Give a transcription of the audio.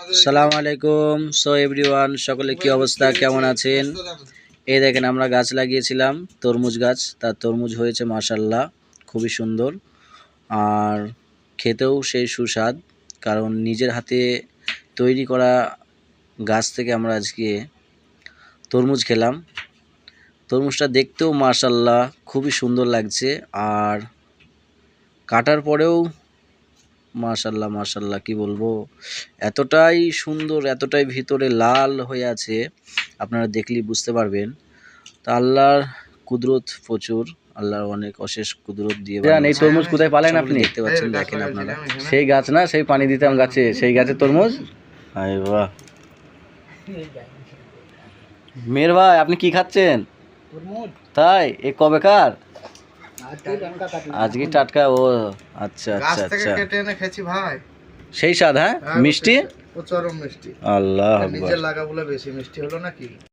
আসসালামু আলাইকুম। So everyone, সকলে কি অবস্থা, কেমন আছেন? এই দেখেন, আমরা গাছ লাগিয়েছিলাম তরমুজ গাছ, তার তরমুজ হয়েছে মাশাআল্লাহ, খুবই সুন্দর আর খেতেও সেই সুস্বাদ, কারণ নিজের হাতে তৈরি করা গাছ থেকে আমরা আজকে তরমুজ খেলাম। তরমুজটা দেখতেও মাশাআল্লাহ খুবই সুন্দর লাগছে, আর কাটার পরেও মাশাআল্লাহ মাশাআল্লাহ কি বলবো, এতটাই সুন্দর, এতটাই ভিতরে লাল হয়ে আছে, আপনারা দেখলেই বুঝতে পারবেন। তা আল্লাহর কুদরত প্রচুর, আল্লাহর অনেক অশেষ কুদরত দিয়ে। এই তরমুজ কোথায় পালেন আপনি? দেখতে পাচ্ছেন, দেখেন আপনারা সেই গাছ না, সেই পানি দিতাম গাছে, সেই গাছের তরমুজ। আরে বাহ, মেয়ের ভাই আপনি কি খাচ্ছেন? তাই এ কবেকার? আজকে টাটকা। ও আচ্ছা আচ্ছা আচ্ছা, কেটে এনে খেয়েছি ভাই, সেই স্বাদ। হ্যাঁ, মিষ্টি, চরম মিষ্টি। আল্লাহ নিজের লাগা বলে বেশি মিষ্টি হলো নাকি?